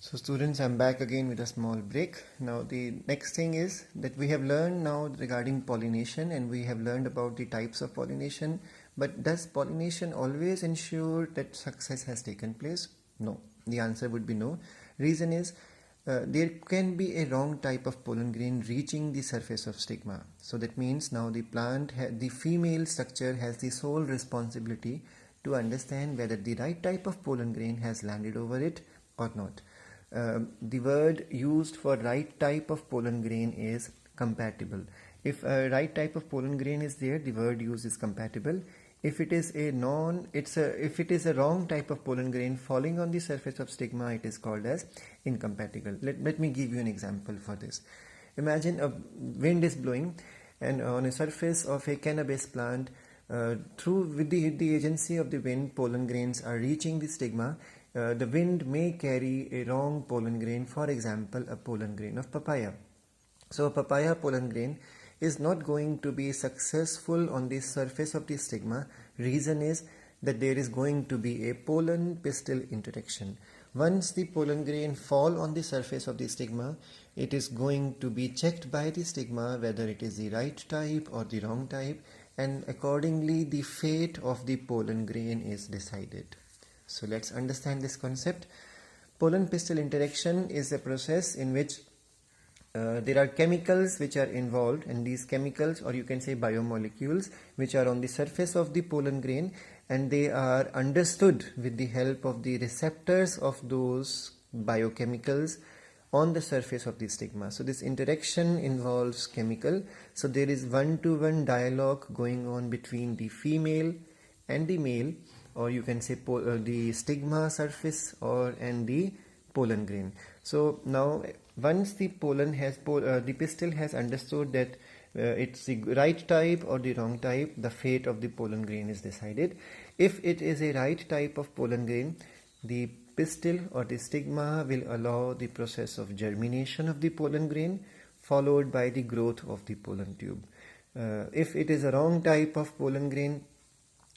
So students, I'm back again with a small break. Now the next thing is that we have learned now regarding pollination, and we have learned about the types of pollination. But does pollination always ensure that success has taken place? No. The answer would be no. Reason is there can be a wrong type of pollen grain reaching the surface of stigma. So that means now the plant, the female structure has the sole responsibility to understand whether the right type of pollen grain has landed over it or not. The word used for right type of pollen grain is compatible. If a right type of pollen grain is there, the word used is compatible. If it is a wrong type of pollen grain falling on the surface of stigma, it is called as incompatible. Let me give you an example for this. Imagine a wind is blowing, and on a surface of a cannabis plant, with the agency of the wind, pollen grains are reaching the stigma. The wind may carry a wrong pollen grain, for example, a pollen grain of papaya. So a papaya pollen grain is not going to be successful on the surface of the stigma. Reason is that there is going to be a pollen pistil interaction. Once the pollen grain fall on the surface of the stigma, it is going to be checked by the stigma whether it is the right type or the wrong type, and accordingly the fate of the pollen grain is decided. So let's understand this concept. Pollen pistil interaction is a process in which there are chemicals which are involved, and these chemicals, or you can say biomolecules, which are on the surface of the pollen grain, and they are understood with the help of the receptors of those biochemicals on the surface of the stigma. So this interaction involves chemical. So there is one-to-one dialogue going on between the female and the male, or you can say the stigma surface and the pollen grain. So now once the the pistil has understood that it's the right type or the wrong type, the fate of the pollen grain is decided. If it is a right type of pollen grain, the pistil or the stigma will allow the process of germination of the pollen grain, followed by the growth of the pollen tube. If it is a wrong type of pollen grain,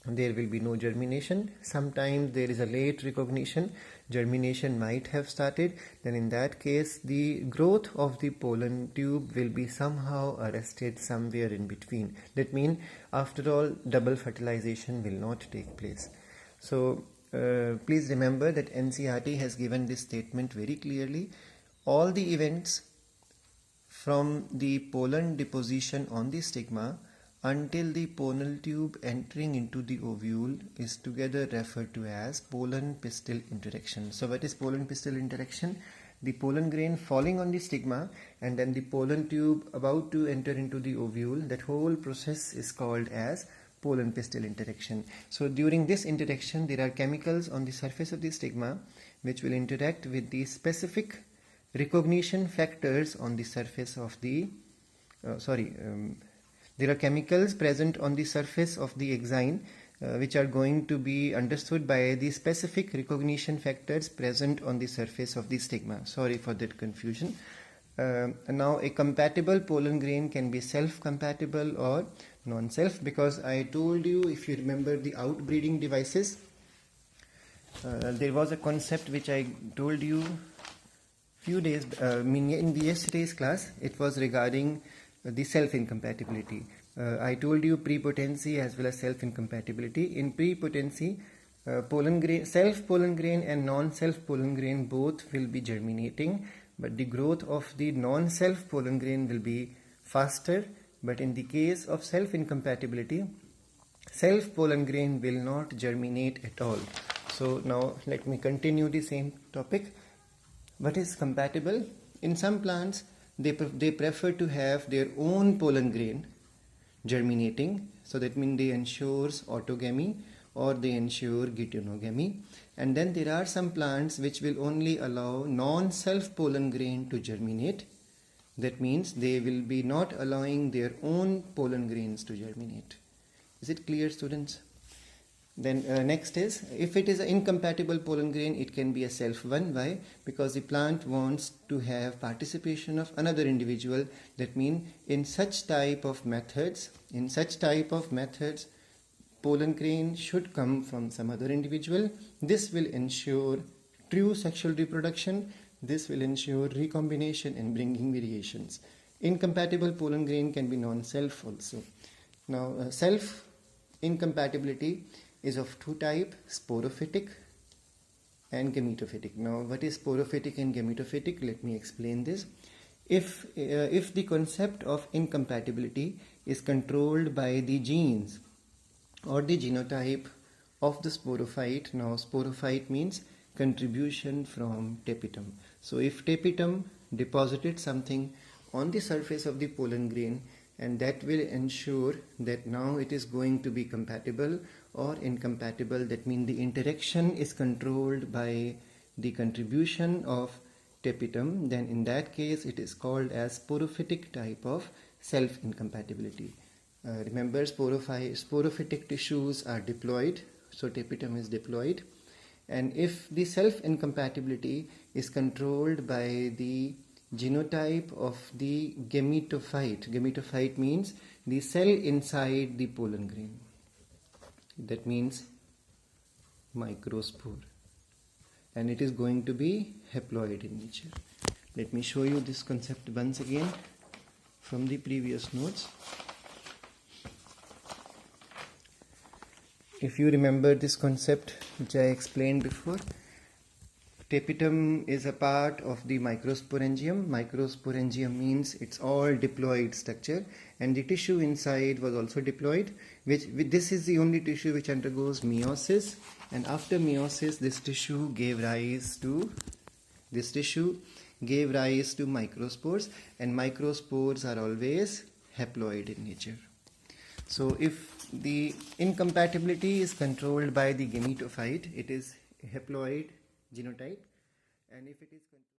there will be no germination. Sometimes there is a late recognition. Germination might have started. Then in that case, the growth of the pollen tube will be somehow arrested somewhere in between. That means, after all, double fertilization will not take place. So please remember that NCERT has given this statement very clearly. All the events from the pollen deposition on the stigma until the pollen tube entering into the ovule is together referred to as pollen pistil interaction. So what is pollen pistil interaction? The pollen grain falling on the stigma and then the pollen tube about to enter into the ovule. That whole process is called as pollen pistil interaction. So during this interaction, there are chemicals on the surface of the stigma which will interact with the specific recognition factors on the surface of the there are chemicals present on the surface of the exine which are going to be understood by the specific recognition factors present on the surface of the stigma. Sorry for that confusion. Now a compatible pollen grain can be self-compatible or non-self, because I told you, if you remember the outbreeding devices, there was a concept which I told you few days in the yesterday's class. It was regarding the self-incompatibility. I told you prepotency as well as self-incompatibility. In prepotency, self-pollen grain and non-self pollen grain both will be germinating, but the growth of the non-self pollen grain will be faster. But in the case of self-incompatibility, self-pollen grain will not germinate at all. So now let me continue the same topic. What is compatible? In some plants, they prefer to have their own pollen grain germinating. So that means they ensures autogamy or they ensure geitonogamy. And then there are some plants which will only allow non-self pollen grain to germinate. That means they will be not allowing their own pollen grains to germinate. Is it clear, students? Then next is, if it is an incompatible pollen grain, it can be a self one. Why? Because the plant wants to have participation of another individual. That means in such type of methods, pollen grain should come from some other individual. This will ensure true sexual reproduction. This will ensure recombination and bringing variations. Incompatible pollen grain can be non-self also. Now, self incompatibility is of two types, sporophytic and gametophytic. Now, what is sporophytic and gametophytic? Let me explain this. If the concept of incompatibility is controlled by the genes or the genotype of the sporophyte, now sporophyte means contribution from tapetum. So if tapetum deposited something on the surface of the pollen grain, and that will ensure that now it is going to be compatible or incompatible. That means the interaction is controlled by the contribution of tapetum, then in that case it is called as sporophytic type of self-incompatibility. Remember, sporophytic tissues are diploid, so tapetum is diploid, and if the self-incompatibility is controlled by the genotype of the gametophyte means the cell inside the pollen grain, that means microspore, and it is going to be haploid in nature. Let me show you this concept once again from the previous notes. If you remember this concept which I explained before, tapetum is a part of the microsporangium. Microsporangium means it's all diploid structure, and the tissue inside was also diploid. This is the only tissue which undergoes meiosis, and after meiosis, this tissue gave rise to microspores, and microspores are always haploid in nature. So if the incompatibility is controlled by the gametophyte, it is haploid genotype, and if it is